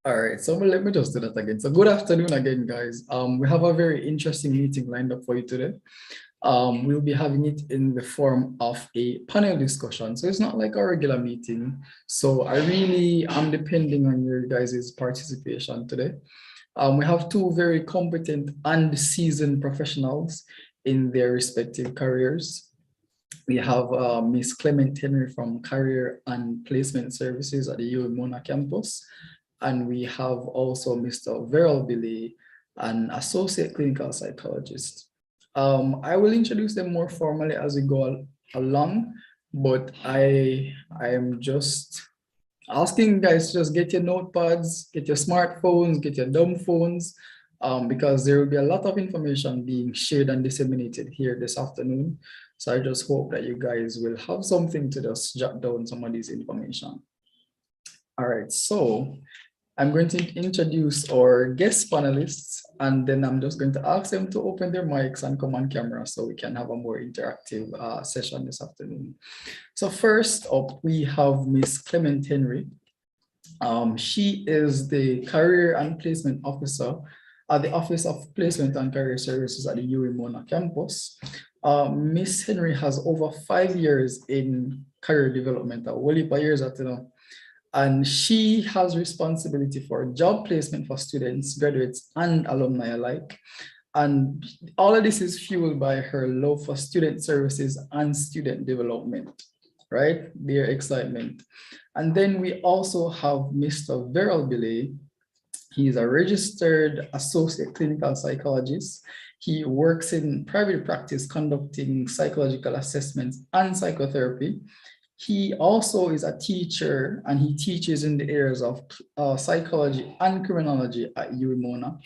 All right, so let me just do that again. So good afternoon again, guys. We have a very interesting meeting lined up for you today. We'll be having it in the form of a panel discussion. So it's not like a regular meeting. So I really am depending on your guys' participation today. We have two very competent and seasoned professionals in their respective careers. We have Miss Clement Henry from Career and Placement Services at the UA Mona campus. And we have also Mr. Veral Billy, an associate clinical psychologist. I will introduce them more formally as we go along, but I am just asking you guys to just get your notepads, get your smartphones, get your dumb phones, because there will be a lot of information being shared and disseminated here this afternoon. So I just hope that you guys will have something to just jot down some of this information. All right, so I'm going to introduce our guest panelists, and then I'm just going to ask them to open their mics and come on camera so we can have a more interactive session this afternoon. So first up, we have Miss Clement Henry. She is the Career and Placement Officer at the Office of Placement and Career Services at the UA Mona campus. Miss Henry has over 5 years in career development, a whole heap of years at, and she has responsibility for job placement for students, graduates, and alumni alike. And all of this is fueled by her love for student services and student development, right? Their excitement. And then we also have Mr. Veral Billy. He's a registered associate clinical psychologist. He works in private practice conducting psychological assessments and psychotherapy. He also is a teacher and he teaches in the areas of psychology and criminology at UA Mona.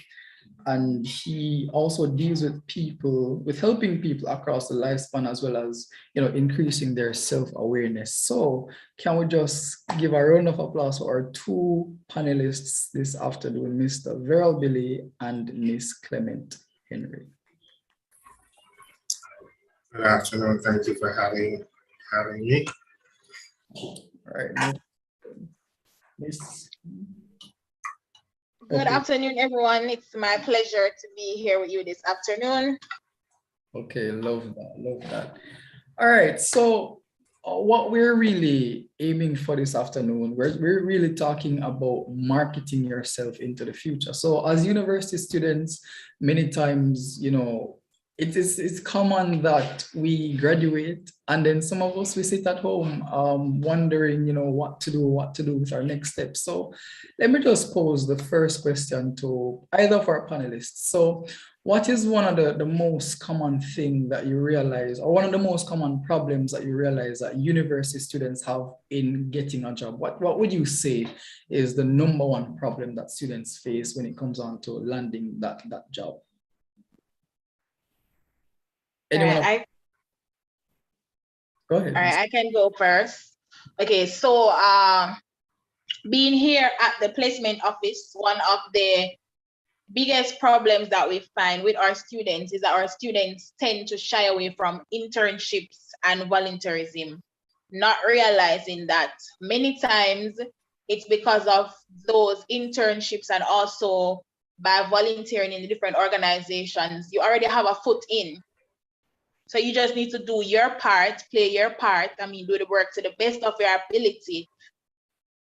And he also deals with people, with helping people across the lifespan, as well as, increasing their self-awareness. So can we just give a round of applause for our two panelists this afternoon, Mr. Veral Billy and Miss Clement Henry. Good afternoon. Thank you for having me. All right. Miss. Good afternoon, everyone. It's my pleasure to be here with you this afternoon. Okay, love that. All right, so what we're really aiming for this afternoon, we're really talking about marketing yourself into the future. So as university students, many times, it's common that we graduate and then some of us, we sit at home wondering, what to do with our next step. So let me just pose the first question to either of our panelists. So what is one of the most common thing that you realize, or one of the most common problems that you realize that university students have in getting a job? What would you say is the number one problem that students face when it comes on to landing that job? Anyone? Right, Go ahead. All right, I can go first. Okay, so being here at the placement office, one of the biggest problems that we find with our students is that our students tend to shy away from internships and volunteerism, not realizing that many times it's because of those internships and also by volunteering in the different organizations, you already have a foot in. So you just need to do your part, play your part, do the work to the best of your ability.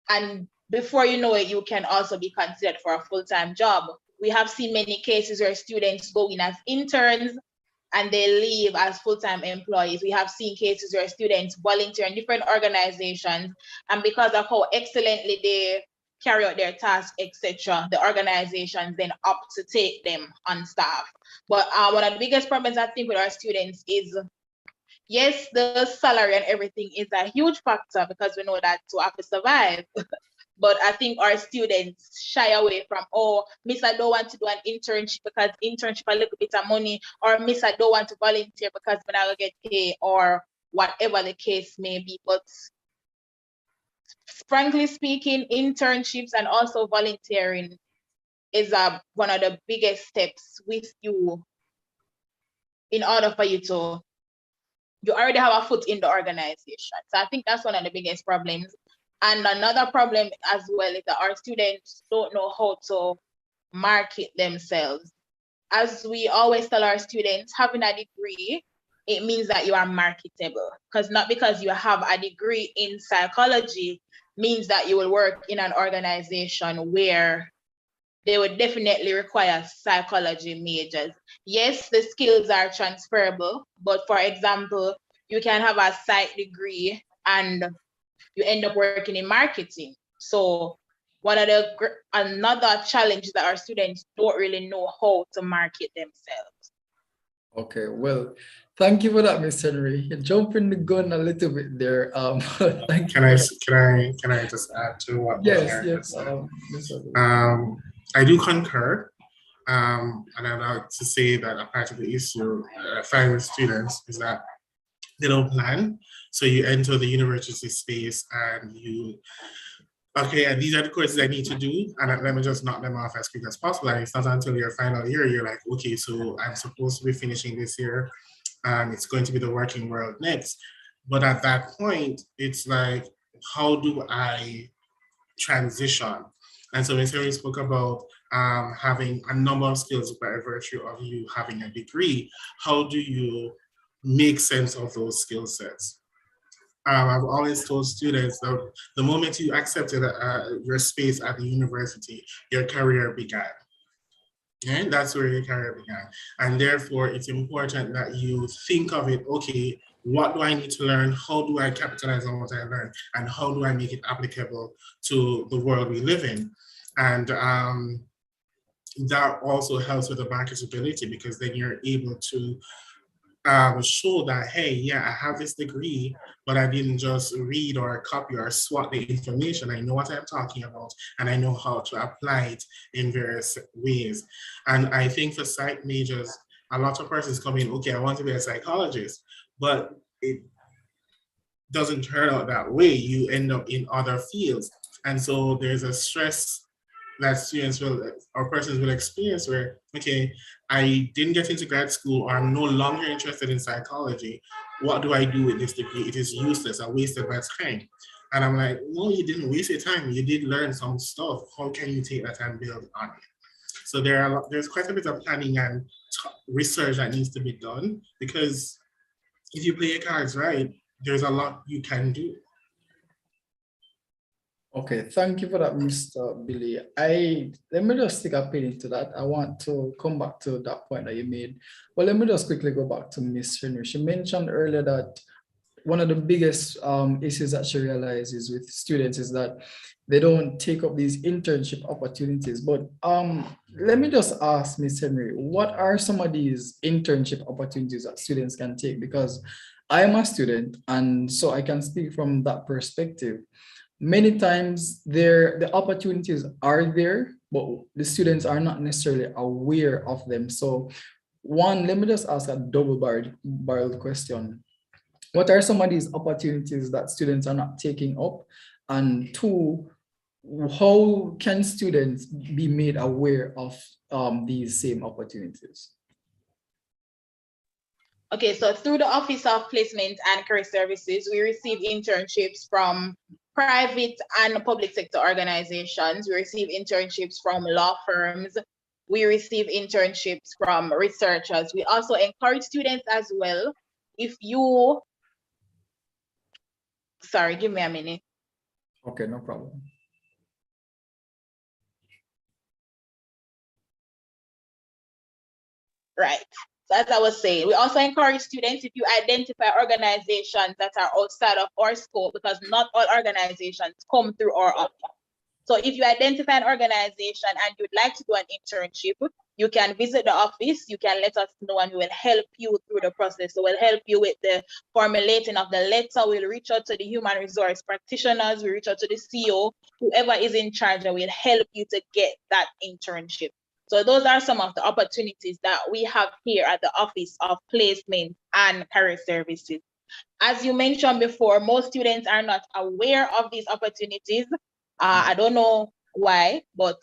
And before you know it, you can also be considered for a full-time job. We have seen many cases where students go in as interns and they leave as full-time employees. We have seen cases where students volunteer in different organizations, and because of how excellently they carry out their tasks, etc., the organizations then opt to take them on staff. But one of the biggest problems I think with our students is, yes, the salary and everything is a huge factor because we know that to have to survive. But I think our students shy away from, miss, I don't want to do an internship because internship a little bit of money, or miss, I don't want to volunteer because when I will get paid, or whatever the case may be. But frankly speaking, internships and also volunteering is one of the biggest steps with you in order for you to, you already have a foot in the organization. So I think that's one of the biggest problems. And another problem as well is that our students don't know how to market themselves. As we always tell our students, having a degree, it means that you are marketable. Because not because you have a degree in psychology means that you will work in an organization where they would definitely require psychology majors. Yes, the skills are transferable, but for example, you can have a psych degree and you end up working in marketing. So one of the another challenge that our students don't really know how to market themselves. Okay, well, thank you for that, Miss Henry. You're jumping the gun a little bit there. Thank you. Can I just add to what Yes, Eric yes. just said? Mr. I do concur. And I'd like to say that a part of the issue I find with students is that they don't plan. So you enter the university space and you, okay, and these are the courses I need to do, and let me just knock them off as quick as possible. And it's not until your final year, you're like, okay, so I'm supposed to be finishing this year, and it's going to be the working world next. But at that point, it's like, how do I transition? And so when Sarah spoke about having a number of skills by virtue of you having a degree, how do you make sense of those skill sets? I've always told students that the moment you accepted your space at the university, your career began. And that's where your career began. And therefore, it's important that you think of it, okay, what do I need to learn? How do I capitalize on what I learned? And how do I make it applicable to the world we live in? And that also helps with the marketability, because then you're able to show that, hey, yeah, I have this degree, but I didn't just read or copy or swat the information. I know what I'm talking about, and I know how to apply it in various ways. And I think for psych majors, a lot of persons come in, okay, I want to be a psychologist, but it doesn't turn out that way. You end up in other fields. And so there's a stress that students will, or persons will experience where, okay, I didn't get into grad school, or I'm no longer interested in psychology. What do I do with this degree? It is useless. I wasted my time. And I'm like, no, you didn't waste your time. You did learn some stuff. How can you take that and build on it? So there's quite a bit of planning and research that needs to be done, because if you play your cards right, there's a lot you can do. Okay, thank you for that, Mr. Billy. Let me just take a pin into that. I want to come back to that point that you made. Well, let me just quickly go back to Miss Henry. She mentioned earlier that one of the biggest issues that she realizes with students is that they don't take up these internship opportunities. But let me just ask Miss Henry, what are some of these internship opportunities that students can take? Because I am a student, and so I can speak from that perspective. Many times the opportunities are there, but the students are not necessarily aware of them. So one, let me just ask a double-barreled question. What are some of these opportunities that students are not taking up? And two, how can students be made aware of these same opportunities? Okay, so through the Office of Placement and Career Services, we receive internships from private and public sector organizations. We receive internships from law firms. We receive internships from researchers. We also encourage students as well. If you, sorry, give me a minute. Okay, no problem. Right. So as I was saying, we also encourage students, if you identify organizations that are outside of our scope, because not all organizations come through our office. So if you identify an organization and you'd like to do an internship, you can visit the office, you can let us know, and we will help you through the process. So we'll help you with the formulating of the letter, we'll reach out to the human resource practitioners, we reach out to the CEO, whoever is in charge, and we'll help you to get that internship. So those are some of the opportunities that we have here at the Office of Placement and Career Services. As you mentioned before, most students are not aware of these opportunities. I don't know why, but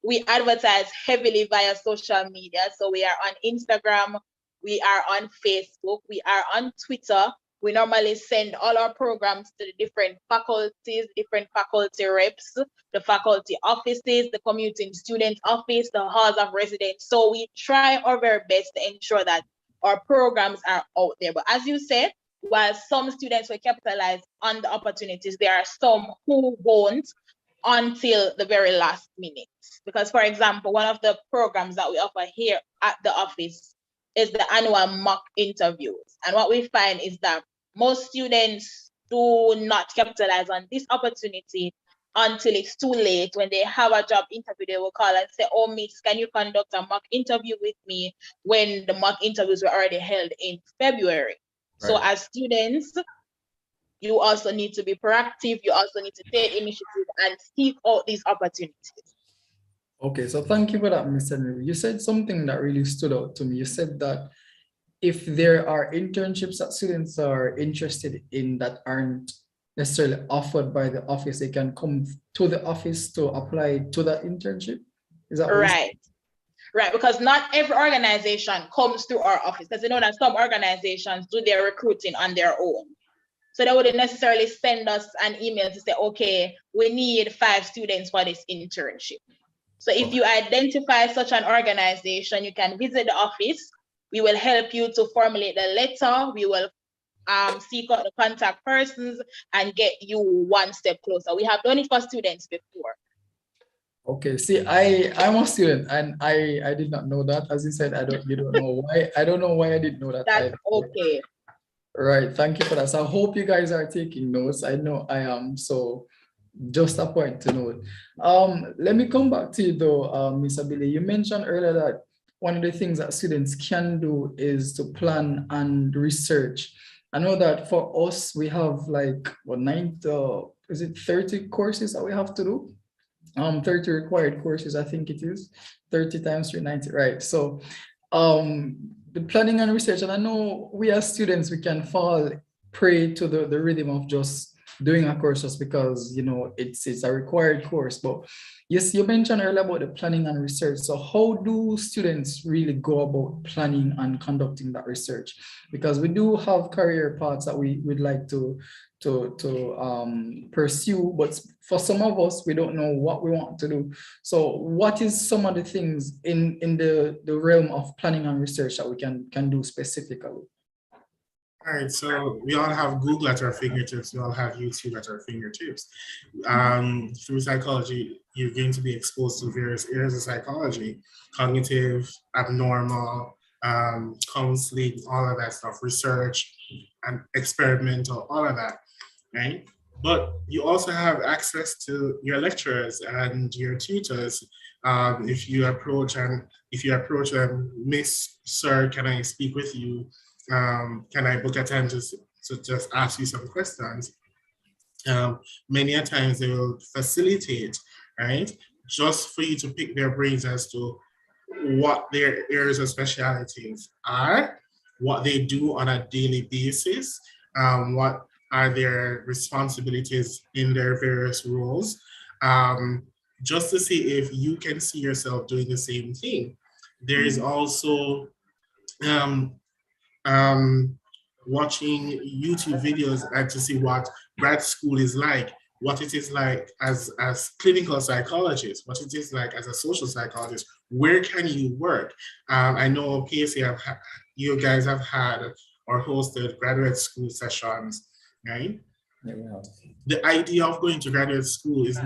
we advertise heavily via social media. So we are on Instagram, we are on Facebook, we are on Twitter, We normally send all our programs to the different faculties, different faculty reps, the faculty offices, the commuting student office, the halls of residence. So we try our very best to ensure that our programs are out there. But as you said, while some students will capitalize on the opportunities, there are some who won't until the very last minute. Because, for example, one of the programs that we offer here at the office is the annual mock interviews. And what we find is that most students do not capitalize on this opportunity until it's too late. When they have a job interview, they will call and say, oh, miss, can you conduct a mock interview with me, when the mock interviews were already held in February. Right. So as students, you also need to be proactive. You also need to take initiative and seek out these opportunities. Okay, so thank you for that, Ms. Henry. You said something that really stood out to me. You said that if there are internships that students are interested in that aren't necessarily offered by the office, they can come to the office to apply to that internship. Is that right? Right, because not every organization comes through our office, because you know that some organizations do their recruiting on their own. So they wouldn't necessarily send us an email to say, okay, we need 5 students for this internship. So if you identify such an organization, you can visit the office. We will help you to formulate the letter. We will seek out the contact persons and get you one step closer. We have done it for students before. Okay, see, I'm a student and I did not know that. As you said, you don't know why. I don't know why I didn't know that. That's okay. Right, thank you for that. So I hope you guys are taking notes. I know I am, so just a point to note. Let me come back to you though, Ms. Abili. You mentioned earlier that one of the things that students can do is to plan and research. I know that for us, we have like, what, 30 courses that we have to do? 30 required courses, I think it is, 30 times 390, right? So the planning and research, and I know we as students, we can fall prey to the rhythm of just doing a course just because, you know, it's a required course. But yes, you mentioned earlier about the planning and research. So how do students really go about planning and conducting that research? Because we do have career paths that we would like to pursue, but for some of us, we don't know what we want to do. So what is some of the things in the realm of planning and research that we can do specifically? All right, so we all have Google at our fingertips. We all have YouTube at our fingertips. Through psychology, you're going to be exposed to various areas of psychology: cognitive, abnormal, counseling, all of that stuff, research and experimental, all of that, right? But you also have access to your lecturers and your tutors. If you approach them, Miss, Sir, can I speak with you? Can I book a time to just ask you some questions? Many a times they will facilitate, right? Just for you to pick their brains as to what their areas of specialties are, what they do on a daily basis, what are their responsibilities in their various roles, just to see if you can see yourself doing the same thing. There is also watching YouTube videos and to see what grad school is like, what it is like as clinical psychologists, what it is like as a social psychologist. Where can you work? I know PSA, you guys have had or hosted graduate school sessions, right? Yeah, we have. The idea of going to graduate school is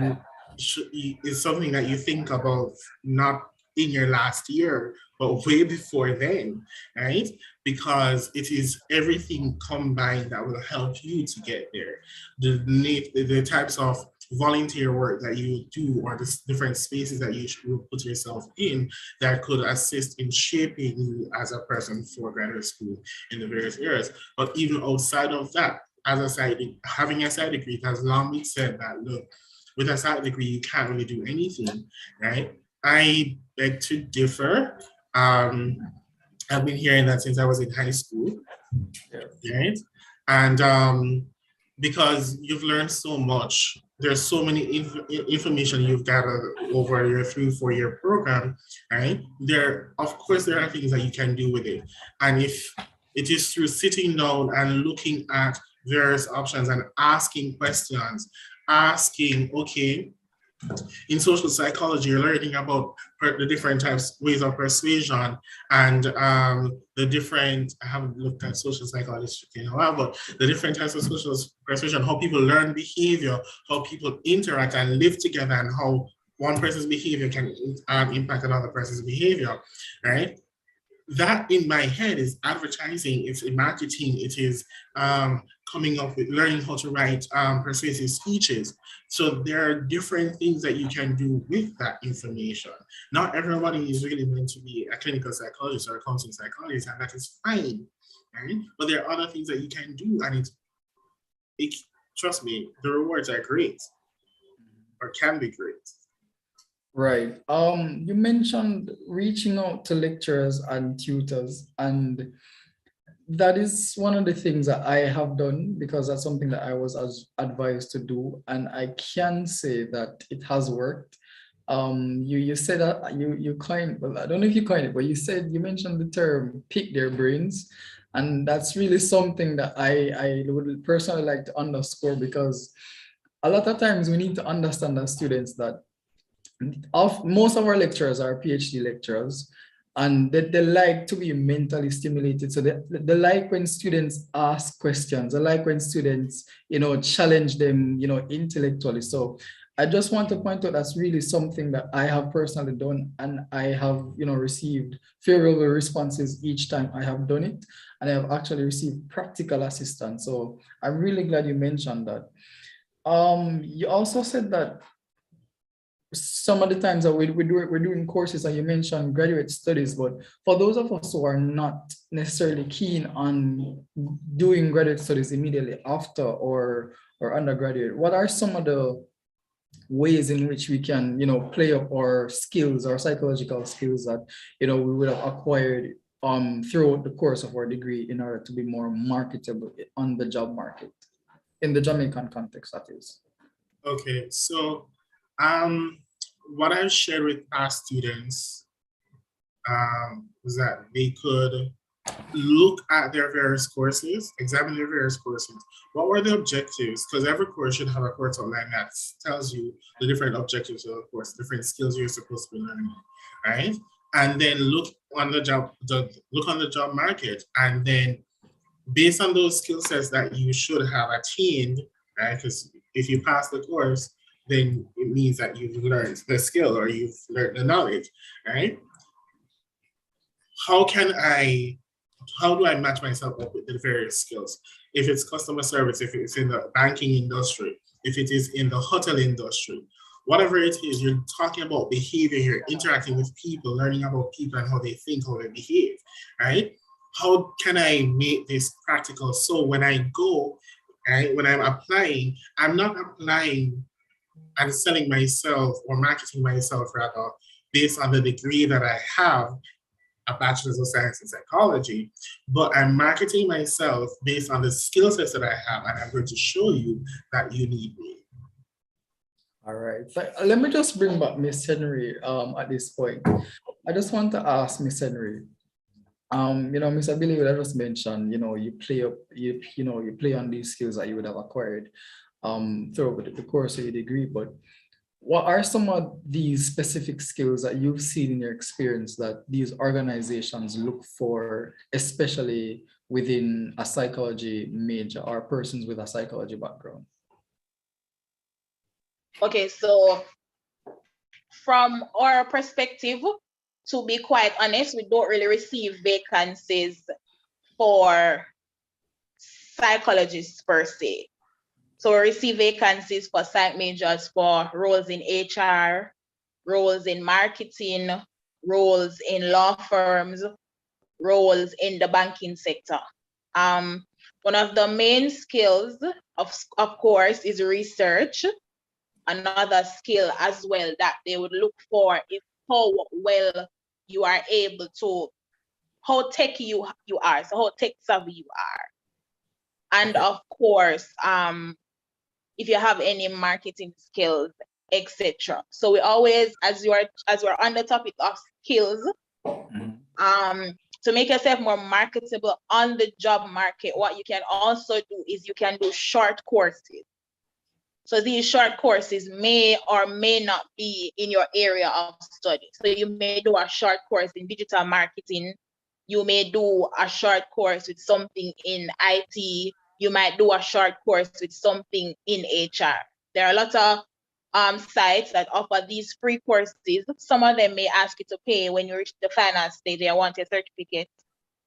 something that you think about not in your last year, but way before then, right? Because it is everything combined that will help you to get there. The types of volunteer work that you do, or the different spaces that you will put yourself in, that could assist in shaping you as a person for graduate school in the various areas. But even outside of that, having a side degree, it has long been said that, look, with a side degree, you can't really do anything, right? I beg to differ. I've been hearing that since I was in high school, right? And because you've learned so much, there's so many information you've gathered over your 3-4 year program, right? Of course, there are things that you can do with it. And if It is through sitting down and looking at various options and asking questions, asking, okay, in social psychology, you're learning about the different types, ways of persuasion, and the different, I haven't looked at social psychology in a while, but the different types of social persuasion, how people learn behavior, how people interact and live together, and how one person's behavior can impact another person's behavior, right? That in my head is advertising, it's marketing, it is coming up with learning how to write persuasive speeches. So there are different things that you can do with that information. Not everybody is really meant to be a clinical psychologist or a counseling psychologist, and that is fine, right? But there are other things that you can do, and trust me, the rewards are great, or can be great. Right. You mentioned reaching out to lecturers and tutors, and that is one of the things that I have done because that's something that I was advised to do, and I can say that it has worked. You said that you coined, well, I don't know if you coined it, but you mentioned the term "pick their brains," and that's really something that I would personally like to underscore, because a lot of times we need to understand as students that most of our lecturers are PhD lecturers, and they like to be mentally stimulated. So they like when students ask questions. They like when students, challenge them, intellectually. So I just want to point out that's really something that I have personally done, and I have, received favorable responses each time I have done it, and I have actually received practical assistance. So I'm really glad you mentioned that. You also said that some of the times that we're doing courses, and you mentioned graduate studies, but for those of us who are not necessarily keen on doing graduate studies immediately after or undergraduate, what are some of the ways in which we can, play up our skills, our psychological skills that, we would have acquired throughout the course of our degree in order to be more marketable on the job market, in the Jamaican context, that is? Okay, so what I've shared with past students was that they could look at their various courses, examine their various courses. What were the objectives? Because every course should have a course outline that tells you the different objectives of the course, different skills you're supposed to be learning, right? And then look on the job market, and then based on those skill sets that you should have attained, right? Because if you pass the course, then it means that you've learned the skill or you've learned the knowledge, right? How do I match myself up with the various skills? If it's customer service, if it's in the banking industry, if it is in the hotel industry, whatever it is, you're talking about behavior, you're interacting with people, learning about people and how they think, how they behave, right? How can I make this practical? So when I go, right, when I'm applying, I'm not applying and selling myself or marketing myself rather based on the degree that I have, a bachelor's of science in psychology, but I'm marketing myself based on the skill sets that I have, and I'm going to show you that you need me. All right, so let me just bring back Miss Henry at this point. I just want to ask Miss Henry, Miss Billy would have just mentioned, you play on these skills that you would have acquired throughout the course of your degree, but what are some of these specific skills that you've seen in your experience that these organizations look for, especially within a psychology major or persons with a psychology background? Okay, so from our perspective, to be quite honest, we don't really receive vacancies for psychologists per se. So we receive vacancies for psych majors for roles in HR, roles in marketing, roles in law firms, roles in the banking sector. One of the main skills, of course, is research. Another skill as well that they would look for is how well you are able to, how techy you are, so how tech savvy you are. And of course, if you have any marketing skills, etc. So we always, as we're on the topic of skills, to make yourself more marketable on the job market, what you can also do is you can do short courses. So these short courses may or may not be in your area of study. So you may do a short course in digital marketing. You may do a short course with something in IT. You might do a short course with something in HR. There are a lot of sites that offer these free courses. Some of them may ask you to pay when you reach the final stage. They want a certificate.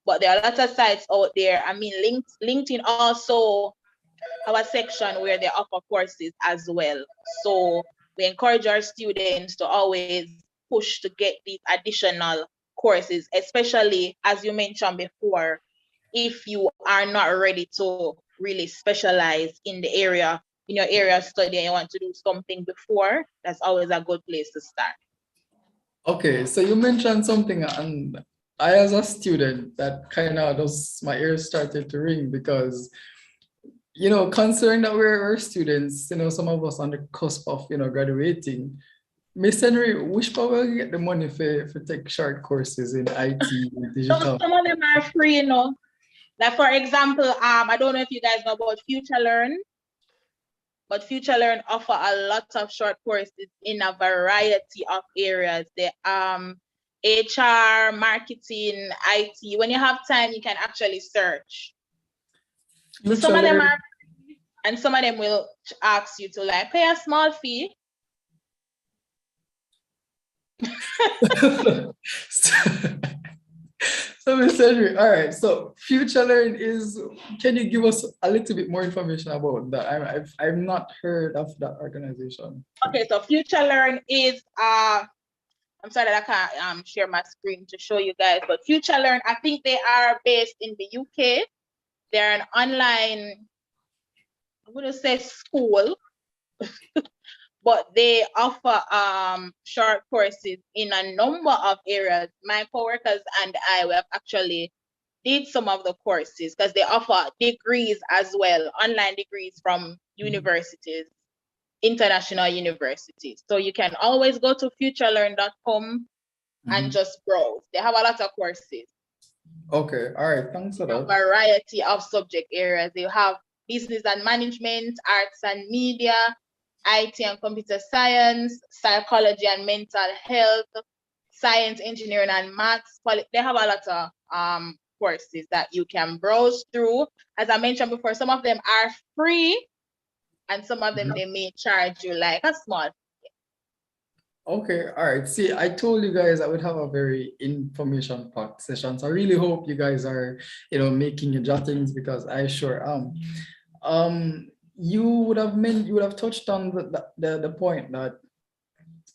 But there are a lot of sites out there. I mean, LinkedIn also have a section where they offer courses as well. So we encourage our students to always push to get these additional courses, especially as you mentioned before, if you are not ready to really specialize in the area, in your area of study, and you want to do something before, that's always a good place to start. Okay, so you mentioned something, and I, as a student, that kind of does, my ears started to ring because, you know, considering that we're students, you know, some of us on the cusp of, you know, graduating, Miss Henry, which part will get the money for take short courses in IT and digital? Some of them are free, you know. Like for example, I don't know if you guys know about Future Learn, but Future Learn offer a lot of short courses in a variety of areas. The HR, marketing, IT. When you have time, you can actually search. So some of them are free, and some of them will ask you to like pay a small fee. So, Miss Henry, all right. So, Future Learn is. Can you give us a little bit more information about that? I've not heard of that organization. Okay, so Future Learn is I'm sorry that I can't share my screen to show you guys, but Future Learn, I think they are based in the UK. They're an online, I'm gonna say school, but they offer short courses in a number of areas. My coworkers and I have actually did some of the courses because they offer degrees as well, online degrees from universities, international universities. So you can always go to futurelearn.com and just browse. They have a lot of courses. Okay, all right, thanks for that. A variety of subject areas. They have business and management, arts and media, IT and computer science, psychology and mental health, science, engineering and maths. They have a lot of courses that you can browse through. As I mentioned before, some of them are free and some of them they may charge you like a small. Okay, all right. See, I told you guys I would have a very information-packed session. So I really hope you guys are, you know, making your jottings because I sure am. You would have touched on the point that,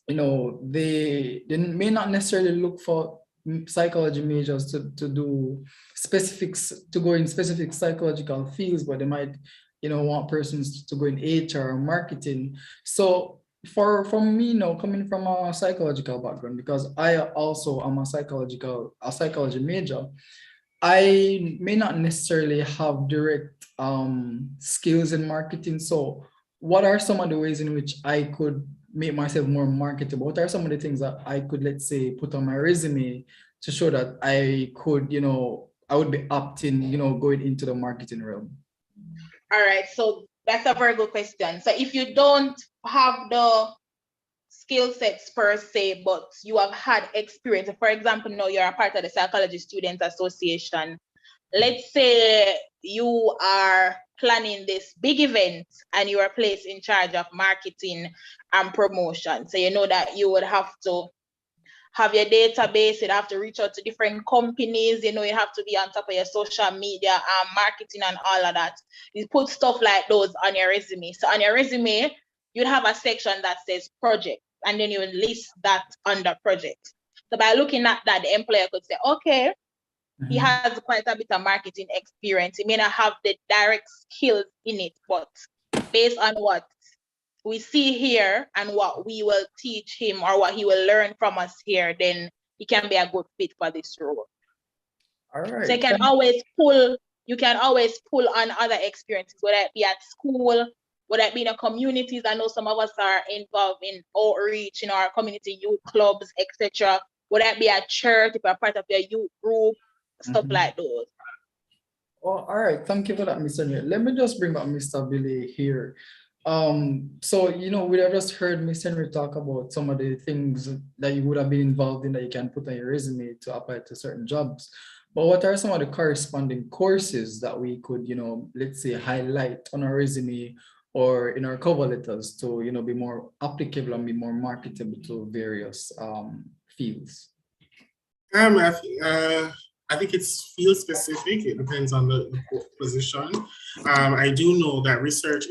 you know, they may not necessarily look for psychology majors to do specifics, to go in specific psychological fields, but they might, you know, want persons to go in HR or marketing. So from me, you know, coming from a psychological background, because I also am a psychology major, I may not necessarily have direct skills in marketing. So what are some of the ways in which I could make myself more marketable? What are some of the things that I could, let's say, put on my resume to show that I could, you know, I would be apt in, you know, going into the marketing realm? All right, so that's a very good question. So if you don't have the skill sets per se, but you have had experience, for example, now you're a part of the Psychology Students Association. Let's say you are planning this big event and you are placed in charge of marketing and promotion. So you know that you would have to have your database, you'd have to reach out to different companies, you know, you have to be on top of your social media and marketing and all of that. You put stuff like those on your resume. So on your resume, you'd have a section that says project, and then you would list that under project. So by looking at that, the employer could say, okay, he has quite a bit of marketing experience. He may not have the direct skills in it, but based on what we see here and what we will teach him or what he will learn from us here, then he can be a good fit for this role. All right. So you can always pull on other experiences, whether it be at school, whether it be in the communities. I know some of us are involved in outreach in our community youth clubs, etc. Whether it be at church, if you're part of your youth group, stuff like those. Oh, all right. Thank you for that, Mr. Neil. Let me just bring up Mr. Billy here. So, we have just heard Mr. Henry talk about some of the things that you would have been involved in that you can put on your resume to apply to certain jobs. But what are some of the corresponding courses that we could, let's say highlight on our resume or in our cover letters to, be more applicable and be more marketable to various fields? I think it's field specific. It depends on the position. I do know that research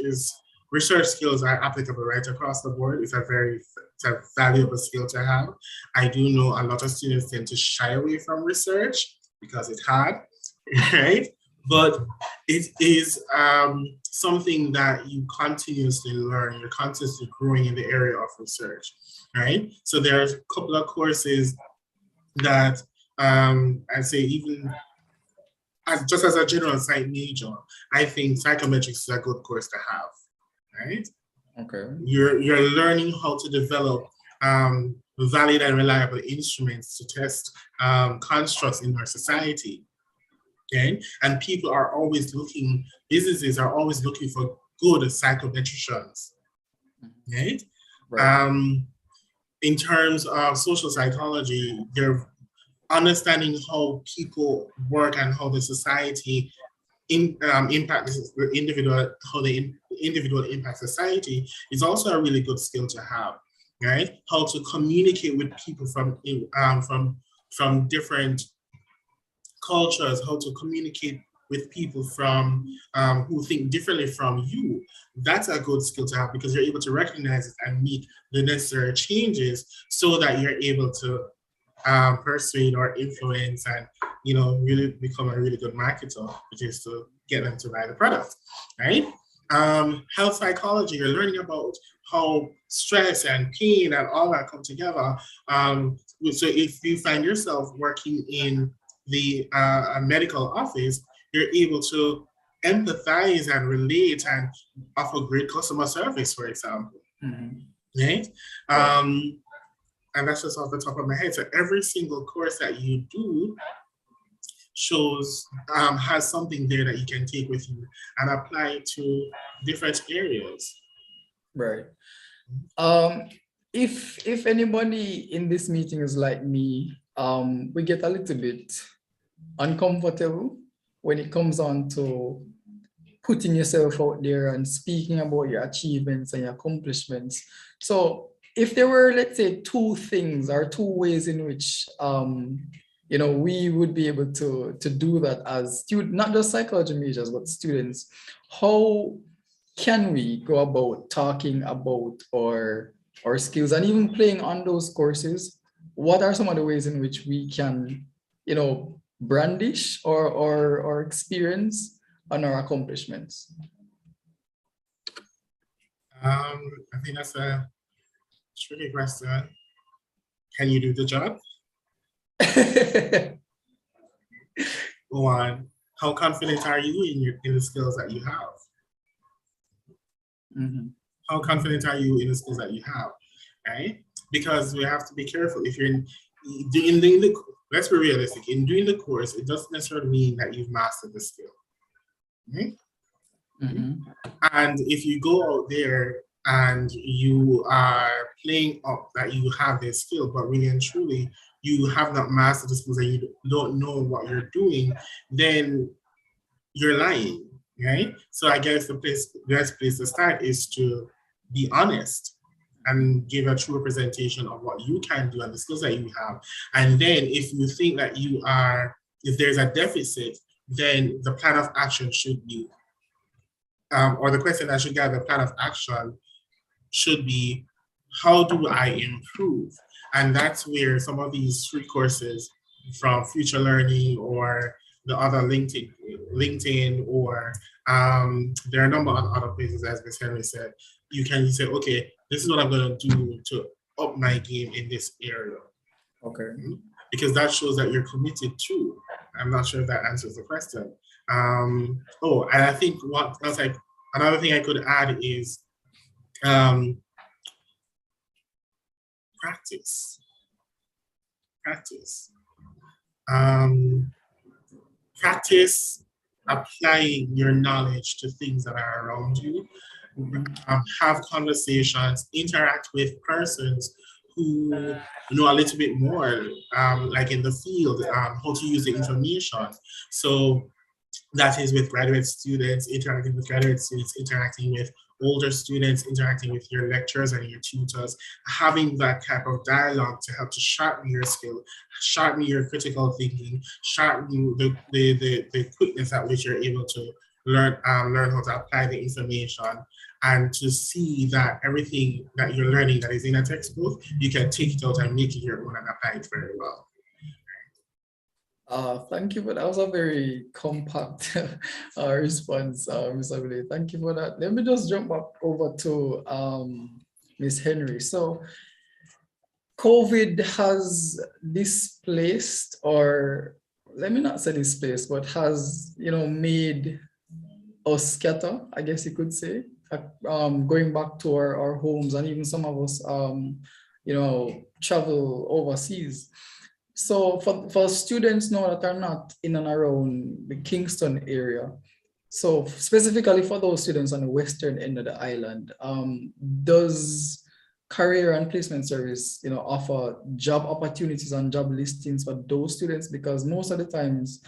skills are applicable right across the board. It's a valuable skill to have. I do know a lot of students tend to shy away from research because it's hard, right? But it is something that you continuously learn. You're continuously growing in the area of research, right? So there's a couple of courses that I'd say even just as a general psych major, I think psychometrics is a good course to have, right? Okay. You're learning how to develop valid and reliable instruments to test constructs in our society, okay? And businesses are always looking for good psychometricians, right? Right. In terms of social psychology, they're understanding how people work and how the society impacts the individual, how the individual impacts society is also a really good skill to have, right? How to communicate with people from different cultures, how to communicate with people from who think differently from you. That's a good skill to have because you're able to recognize it and make the necessary changes so that you're able to persuade or influence and really become a really good marketer, which is to get them to buy the product, right? Health psychology, you're learning about how stress and pain and all that come together. So if you find yourself working in the medical office, you're able to empathize and relate and offer great customer service, for example, right? And that's just off the top of my head. So every single course that you do shows, has something there that you can take with you and apply to different areas. Right. If anybody in this meeting is like me, we get a little bit uncomfortable when it comes on to putting yourself out there and speaking about your achievements and your accomplishments. So if there were, let's say, two things or two ways in which we would be able to do that as students, not just psychology majors, but students, how can we go about talking about our skills and even playing on those courses? What are some of the ways in which we can, brandish or experience on our accomplishments? I think that's a tricky question. Can you do the job? One, how confident are you in the skills that you have? How confident are you in the skills that you have, right? Because we have to be careful. If you're let's be realistic. In doing the course, it doesn't necessarily mean that you've mastered the skill. Right? And if you go out there and you are playing up that you have this skill, but really and truly you have not mastered the skills and you don't know what you're doing, then you're lying, right? So I guess the best place to start is to be honest and give a true representation of what you can do and the skills that you have. And then if you think that if there's a deficit, then the plan of action should be, or the question that should guide the plan of action should be, how do I improve? And that's where some of these free courses from Future Learning or the other LinkedIn or there are a number of other places, as Ms. Henry said, you can say, okay, this is what I'm going to do to up my game in this area. Okay. Because that shows that you're committed to. I'm not sure if that answers the question. And I think another thing I could add is practice. practice applying your knowledge to things that are around you. Have conversations, interact with persons who know a little bit more, like in the field, how to use the information. So that is with graduate students, interacting with graduate students, interacting with older students, interacting with your lecturers and your tutors, having that type of dialogue to help to sharpen your skill, sharpen your critical thinking, sharpen the quickness at which you're able to learn how to apply the information, and to see that everything that you're learning that is in a textbook, you can take it out and make it your own and apply it very well. Thank you, but that was a very compact response, Ms. Abile. Thank you for that. Let me just jump back over to Ms. Henry. So COVID has displaced, or let me not say displaced, but has, made us scatter, I guess you could say, going back to our homes, and even some of us, travel overseas. So for students now that are not in and around the Kingston area, so specifically for those students on the western end of the island, does Career and Placement Service, offer job opportunities and job listings for those students? Because most of the times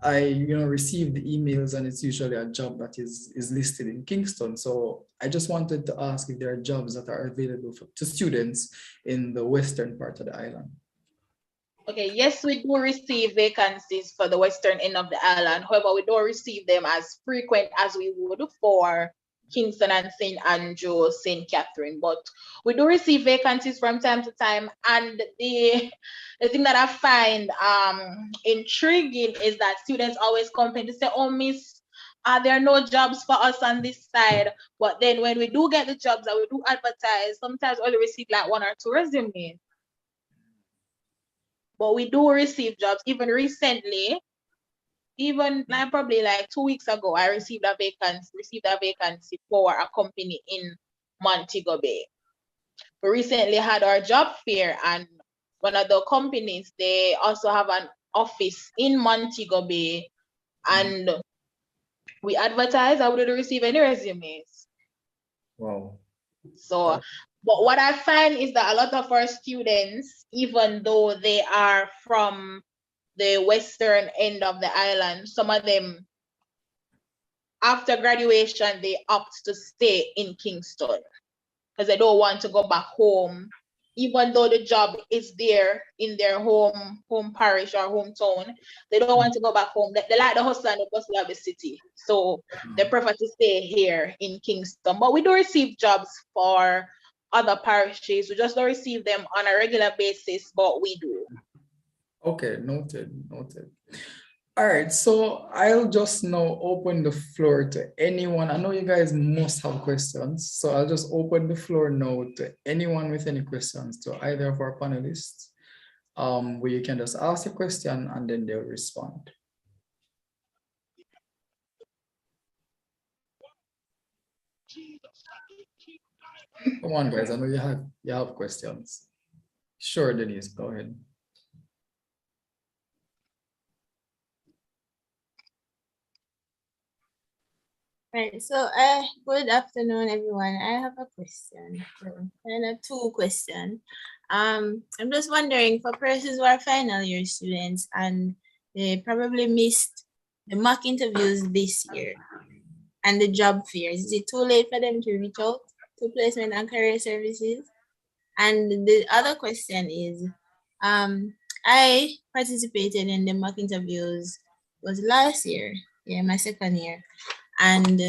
I, receive the emails and it's usually a job that is listed in Kingston. So I just wanted to ask if there are jobs that are available to students in the western part of the island. Okay, yes, we do receive vacancies for the western end of the island. However, we don't receive them as frequent as we would for Kingston and St. Andrew, St. Catherine. But we do receive vacancies from time to time. And the thing that I find intriguing is that students always complain to say, oh, miss, there are no jobs for us on this side. But then when we do get the jobs that we do advertise, sometimes we only receive like 1 or 2 resumes. But we do receive jobs. Even recently, probably like 2 weeks ago, I received a vacancy for a company in Montego Bay. We recently had our job fair, and one of the companies, they also have an office in Montego Bay, and we advertised. I wouldn't receive any resumes. Wow. So, but what I find is that a lot of our students, even though they are from the western end of the island, some of them, after graduation, they opt to stay in Kingston because they don't want to go back home, even though the job is there in their home parish or hometown. They don't want to go back home. They like the hustle and the bustle of the city, so they prefer to stay here in Kingston. But we do receive jobs for other parishes. We just don't receive them on a regular basis, but we do. Okay, noted. All right, so I'll just now open the floor to anyone. I know you guys must have questions, so I'll just open the floor now to anyone with any questions to either of our panelists, where you can just ask a question and then they'll respond. Come on, guys, I know you have questions. Sure, Denise, go ahead. Right, so good afternoon, everyone. I have a question, kind of 2 questions. I'm just wondering, for persons who are final year students and they probably missed the mock interviews this year and the job fairs, is it too late for them to reach out to Placement and Career Services? And the other question is, I participated in the mock interviews, was last year, my second year. And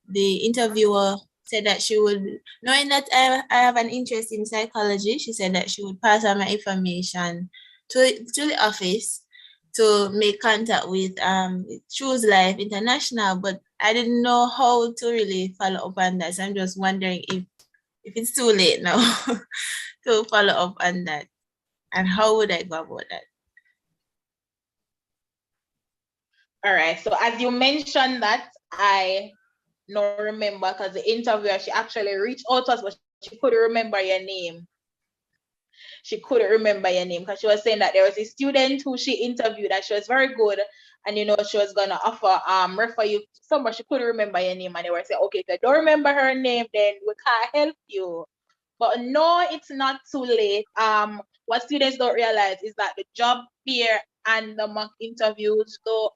the interviewer said that she would, knowing that I have an interest in psychology, she said that she would pass on my information to the office to make contact with Choose Life International, but I didn't know how to really follow up on that. So I'm just wondering if it's too late now to follow up on that, and how would I go about that? All right, so as you mentioned that, I don't remember because the interviewer, she actually reached out to us, but she couldn't remember your name. she couldn't remember your name, because she was saying that there was a student who she interviewed that she was very good, and she was gonna offer refer you to somebody. She couldn't remember your name, and they were saying, okay, if you don't remember her name, then we can't help you. But no, it's not too late. What students don't realize is that the job fair and the mock interviews, though,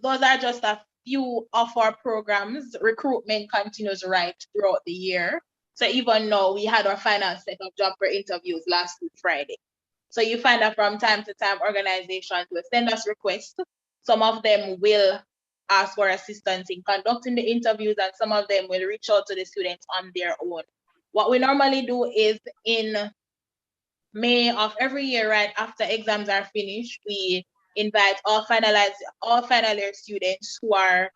those are just a few of our programs. Recruitment continues right throughout the year. So even now, we had our final set of job fair interviews last week, Friday. So you find that from time to time, organizations will send us requests. Some of them will ask for assistance in conducting the interviews, and some of them will reach out to the students on their own. What we normally do is in May of every year, right after exams are finished, we invite all final year students who are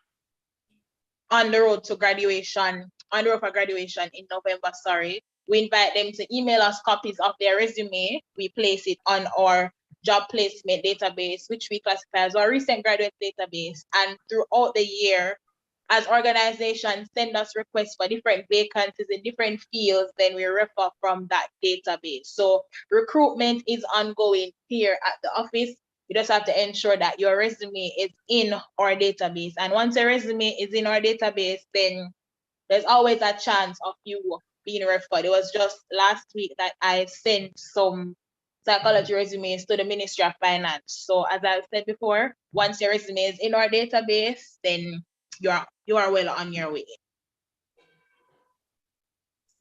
on the road to graduation, on the road for graduation in November, we invite them to email us copies of their resume. We place it on our job placement database, which we classify as our recent graduate database. And throughout the year, as organizations send us requests for different vacancies in different fields, then we refer from that database. So recruitment is ongoing here at the office. You just have to ensure that your resume is in our database. And once your resume is in our database, then there's always a chance of you being referred. It was just last week that I sent some psychology resumes to the Ministry of Finance. So as I said before, once your resume is in our database, then you are well on your way.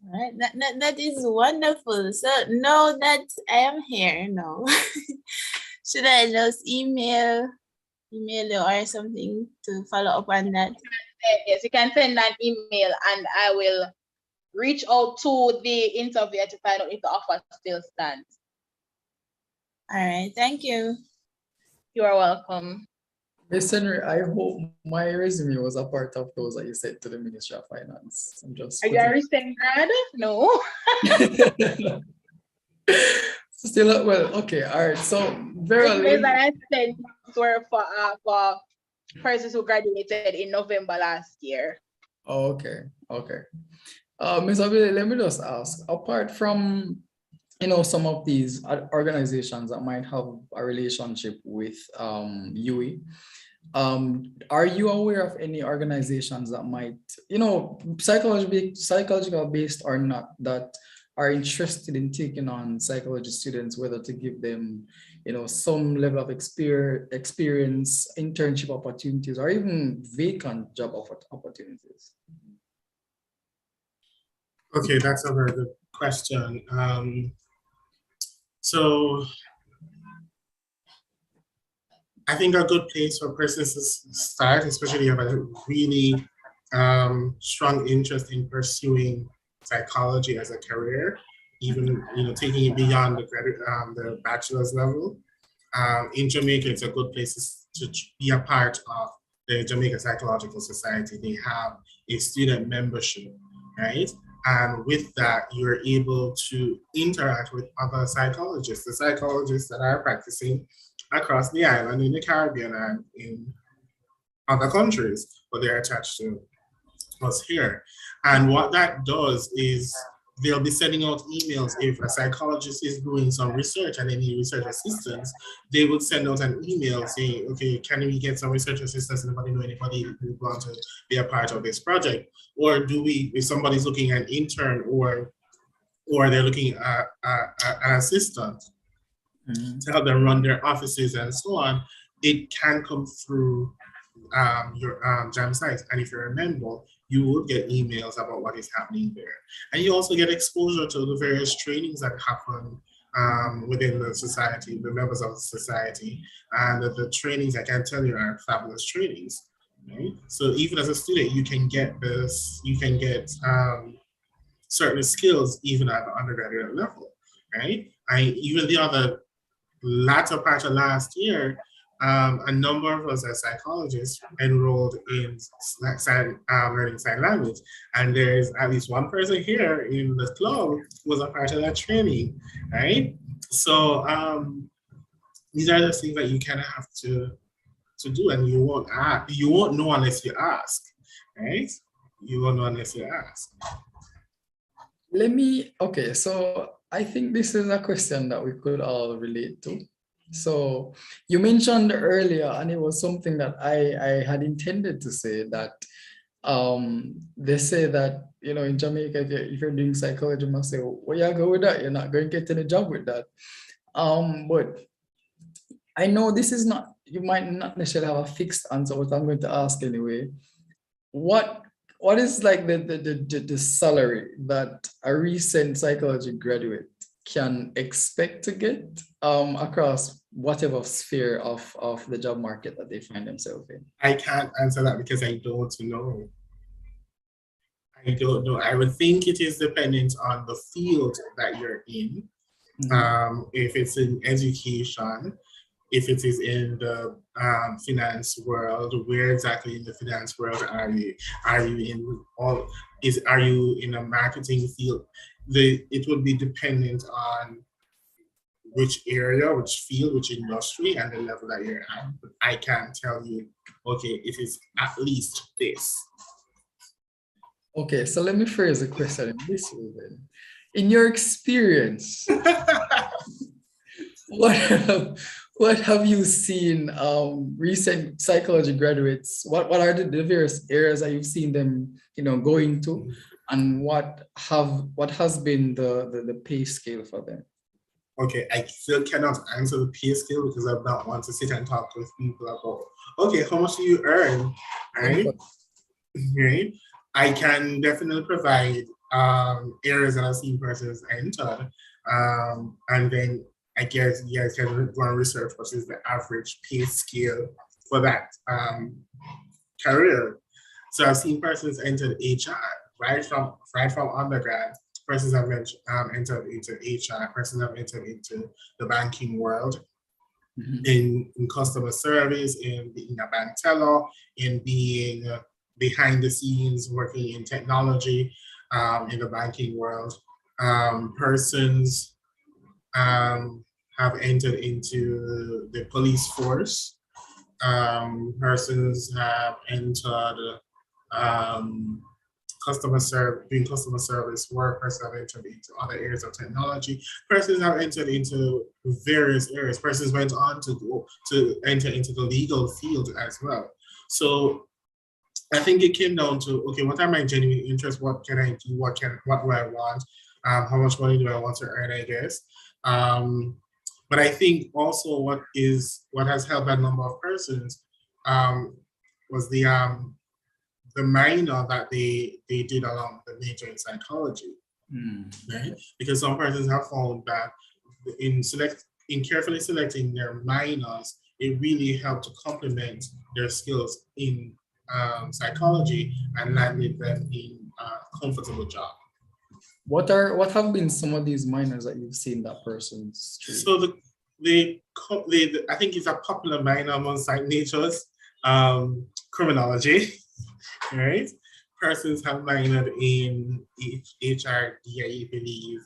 All right, that is wonderful. So now that I am here, no, should I just email you or something to follow up on that? Yes, you can send an email, and I will reach out to the interviewer to find out if the offer still stands. All right, thank you. You are welcome. Miss Henry, I hope my resume was a part of those that you sent to the Ministry of Finance. I'm just. Are you a recent grad? No. Still, well, okay, all right. So Resumes that I sent were for persons who graduated in November last year. Oh, okay. Ms. Abile, let me just ask, apart from some of these organizations that might have a relationship with UE, are you aware of any organizations that might, psychological based or not, that are interested in taking on psychology students, whether to give them, some level of experience, internship opportunities, or even vacant job opportunities? Okay, that's a very good question. So I think a good place for persons to start, especially if you have a really strong interest in pursuing psychology as a career, even taking it beyond the bachelor's level. In Jamaica, it's a good place to be a part of the Jamaica Psychological Society. They have a student membership, right? And with that, you're able to interact with other psychologists, the psychologists that are practicing across the island, in the Caribbean and in other countries, but they're attached to us here. And what that does is they'll be sending out emails. If a psychologist is doing some research and they need research assistance, they would send out an email saying, okay, can we get some research assistance? Anybody know anybody who wants to be a part of this project? Or if somebody's looking at an intern or they're looking at an assistant to help them run their offices and so on, it can come through your Jam sites. And if you remember, you will get emails about what is happening there. And you also get exposure to the various trainings that happen within the society, the members of the society. And the trainings, I can tell you, are fabulous trainings. Right? So even as a student, you can get certain skills even at the undergraduate level, right? Even the other latter part of last year, a number of us as psychologists enrolled in learning sign language. And there's at least one person here in the club who was a part of that training, right? So these are the things that you kind of have to do, and you won't know unless you ask, right? You won't know unless you ask. Okay, so I think this is a question that we could all relate to. So you mentioned earlier, and it was something that I had intended to say, that they say that, in Jamaica, if you're doing psychology, you must say, well, yeah, go with that. You're not going to get any job with that. But I know this is not, you might not necessarily have a fixed answer, but I'm going to ask anyway. What what is like the salary that a recent psychology graduate can expect to get across whatever sphere of the job market that they find themselves in? I can't answer that because I don't know. I don't know. I would think it is dependent on the field that you're in. If it's in education, if it is in the finance world, where exactly in the finance world are you? Are you in all? Are you in a marketing field? It would be dependent on which area, which field, which industry, and the level that you're at. But I can't tell you, okay, it is at least this. Okay, so let me phrase the question in this way then. In your experience, what have you seen recent psychology graduates, what are the various areas that you've seen them, go into, and what has been the pay scale for them? Okay, I still cannot answer the pay scale because I don't want to sit and talk with people about, okay, how much do you earn, right? Right. I can definitely provide areas that I've seen persons entered, and then I guess you guys can go and research what is the average pay scale for that career. So I've seen persons entered HR right from undergrad. Persons have entered into HR. Persons have entered into the banking world, in customer service, in being a bank teller, in being behind the scenes, working in technology, in the banking world. Persons have entered into the police force. Persons have entered doing customer service work. Persons have entered into other areas of technology. Persons have entered into various areas. Persons went on to enter into the legal field as well. So I think it came down to, okay, what are my genuine interests? What can I do? What do I want? How much money do I want to earn, I guess? But I think also what has helped a number of persons was the minor that they did along the major in psychology. Right? Because some persons have found that in carefully selecting their minors, it really helped to complement their skills in psychology and landed them in a comfortable job. What have been some of these minors that you've seen that person's choose? So I think it's a popular minor among psych majors, criminology, right? Persons have minored in HRD, I believe,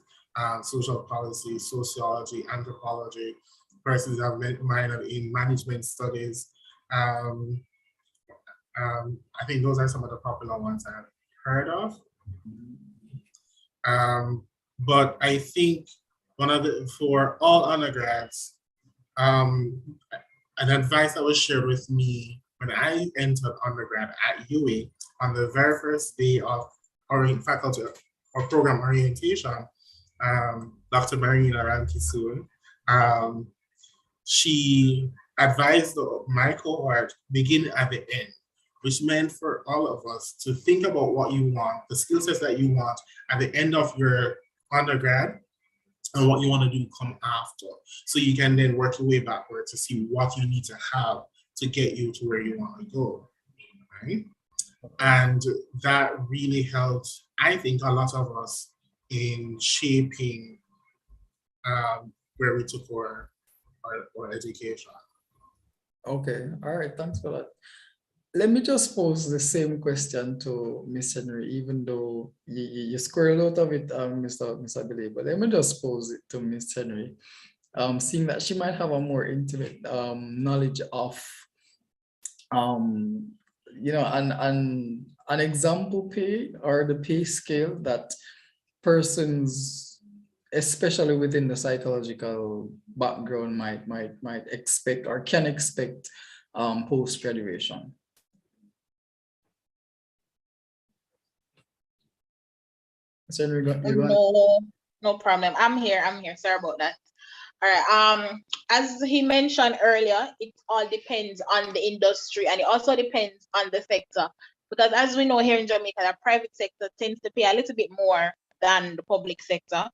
social policy, sociology, anthropology. Persons have minored in management studies. I think those are some of the popular ones I've heard of. But I think for all undergrads, an advice that was shared with me when I entered undergrad at UA on the very first day of faculty or program orientation, Dr. Marina Rankisoon, she advised my cohort begin at the end, which meant for all of us to think about what you want, the skill sets that you want at the end of your undergrad, and what you want to do come after. So you can then work your way backward to see what you need to have to get you to where you want to go, right? And that really helped, I think, a lot of us in shaping where we took our education. Okay, all right, thanks for that. Let me just pose the same question to Ms. Henry, even though you squirrel out of it, Mr. Billy, but let me just pose it to Ms. Henry, seeing that she might have a more intimate knowledge of, an example pay or the pay scale that persons, especially within the psychological background, might expect or can expect post graduation? So No problem. I'm here. Sorry about that. All right. As he mentioned earlier, it all depends on the industry, and it also depends on the sector. Because as we know here in Jamaica, the private sector tends to pay a little bit more than the public sector.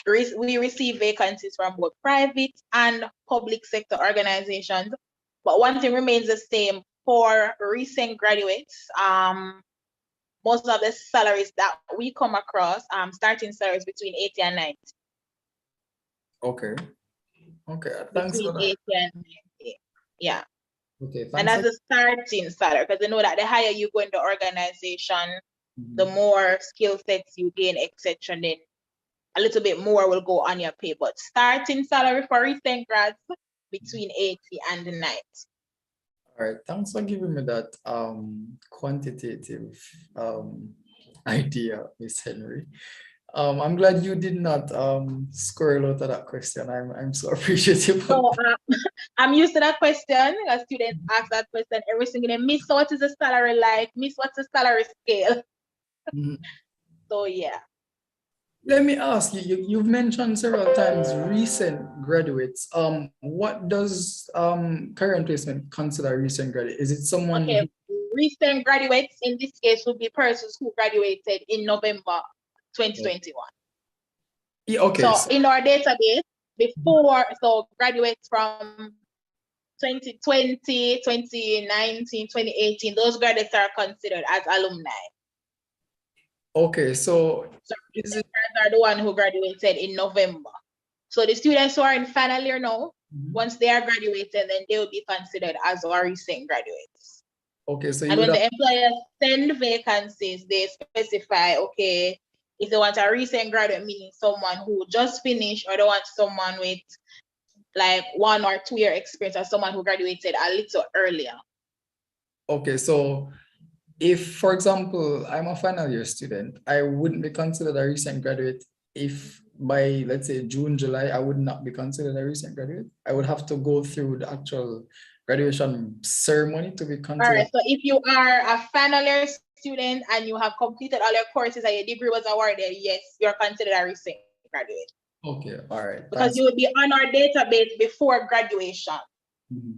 We receive vacancies from both private and public sector organizations. But one thing remains the same for recent graduates. Most of the salaries that we come across, starting salaries between 80 and 90. Okay. Thanks for Between that. 80 and 90. Yeah. Okay. And Thanks that's a starting salary, because you know that the higher you go in the organization, the more skill sets you gain, etc. Then a little bit more will go on your pay. But starting salary for recent grads between 80 and 90. All right, thanks for giving me that quantitative idea, Miss Henry. I'm glad you did not squirrel out of that question. I'm so appreciative. So I'm used to that question. A student asks that question every single day. Miss, what is the salary like? Miss, what's the salary scale? So yeah. Let me ask you, you've mentioned several times recent graduates. What does current placement consider recent graduate? Is it someone Okay, recent graduates in this case would be persons who graduated in November 2021. Yeah, okay. So in our database, so graduates from 2020, 2019, 2018, those graduates are considered as alumni. Okay, so these are the one who graduated in November. So the students who are in final year now, once they are graduated, then they will be considered as our recent graduates. Okay, so and when the employers send vacancies, they specify, okay, if they want a recent graduate, meaning someone who just finished, or they want someone with like 1 or 2 year experience, or someone who graduated a little earlier. Okay, so if, for example, I'm a final year student, I wouldn't be considered a recent graduate if by, let's say, June, July, I would not be considered a recent graduate. I would have to go through the actual graduation ceremony to be considered. All right, so if you are a final year student and you have completed all your courses and your degree was awarded, yes, you're considered a recent graduate. Okay, all right. Because you would be on our database before graduation.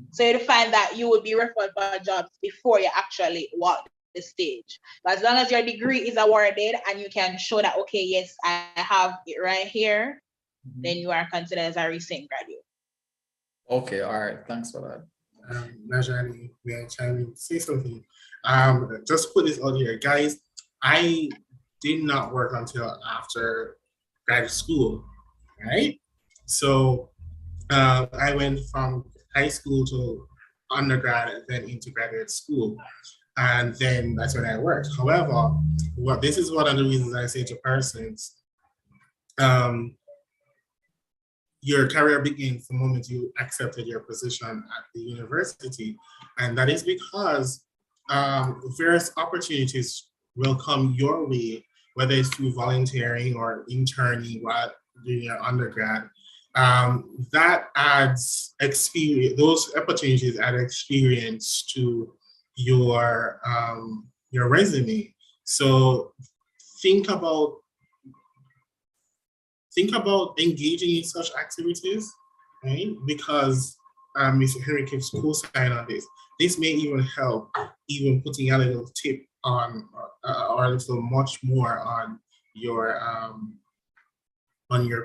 So you'll find that you would be referred for jobs before you actually walk the stage. But as long as your degree is awarded and you can show that, okay, yes, I have it right here, then you are considered as a recent graduate. Okay, all right. Thanks for that. Najani, may I chime in, say something? Just put this out here, guys. I did not work until after graduate school, right? So I went from high school to undergrad and then into graduate school. And then that's when I worked. However, this is one of the reasons I say to persons, your career begins the moment you accepted your position at the university. And that is because various opportunities will come your way, whether it's through volunteering or interning while doing your undergrad. That adds experience, those opportunities add experience to your resume. So think about engaging in such activities, right? Because Mr. Henry keeps co-sign on this. This may even help, even putting a little tip on, or a little much more on your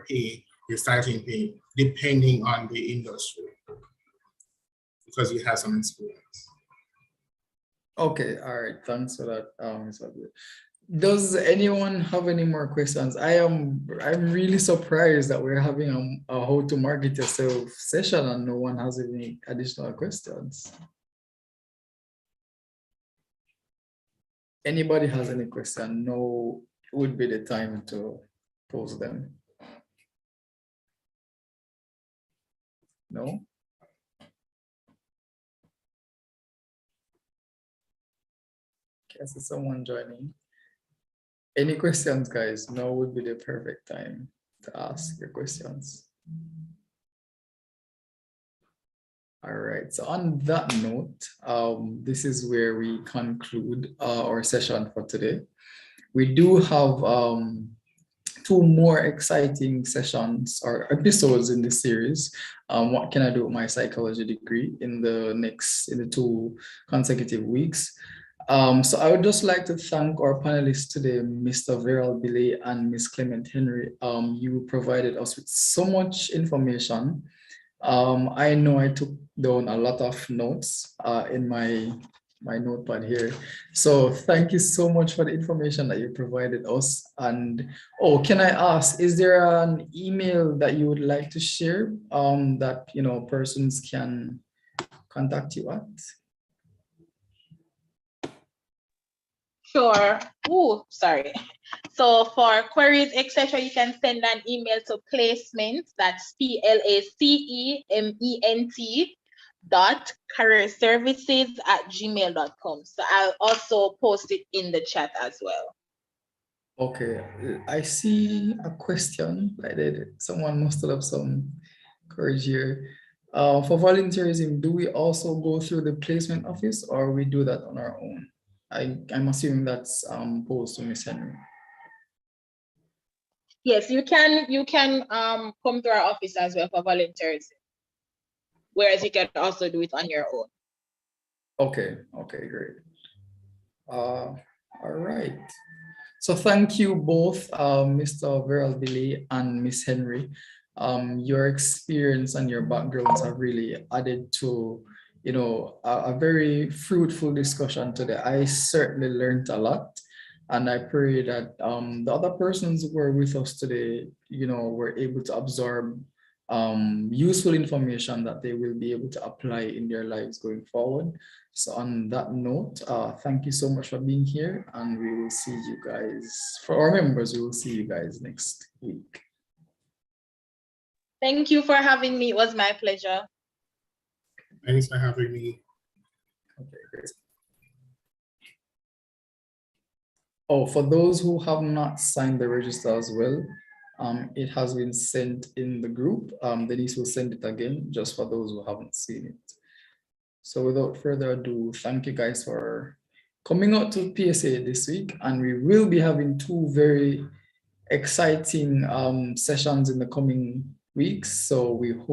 pay, your starting pay, depending on the industry, because you have some experience. Okay, all right. Thanks for that. Does anyone have any more questions? I'm really surprised that we're having a how to market yourself session and no one has any additional questions. Anybody has any question? No, would be the time to pose them. No? Okay, so someone joining. Any questions, guys? Now would be the perfect time to ask your questions. All right, so on that note, this is where we conclude our session for today. We do have 2 more exciting sessions or episodes in this series. What can I do with my psychology degree in the 2 consecutive weeks? So I would just like to thank our panelists today, Mr. Viral Billy and Ms. Clement Henry. You provided us with so much information. I know I took down a lot of notes in my notepad here. So thank you so much for the information that you provided us. And can I ask, is there an email that you would like to share that persons can contact you at? Sure. Oh, sorry. So for queries, etc., you can send an email to placement, that's placement.careerservices@gmail.com. So I'll also post it in the chat as well. Okay, I see a question. Someone must have some courage here. For volunteerism, do we also go through the placement office or we do that on our own? I'm assuming that's posed to Ms. Henry. Yes, you can come to our office as well for volunteerism, whereas you can also do it on your own. Okay, great. All right. So thank you both, Mr. Viral Billy and Ms. Henry. Your experience and your backgrounds have really added to, a very fruitful discussion today. I certainly learned a lot. And I pray that the other persons who were with us today, were able to absorb useful information that they will be able to apply in their lives going forward. So on that note, thank you so much for being here, and we will see you guys. For our members, we will see you guys next week. Thank you for having me. It was my pleasure. Thanks for having me. Okay, great. Oh, for those who have not signed the register as well, it has been sent in the group. Denise will send it again, just for those who haven't seen it. So without further ado, thank you guys for coming out to PSA this week. And we will be having 2 very exciting sessions in the coming weeks. So we hope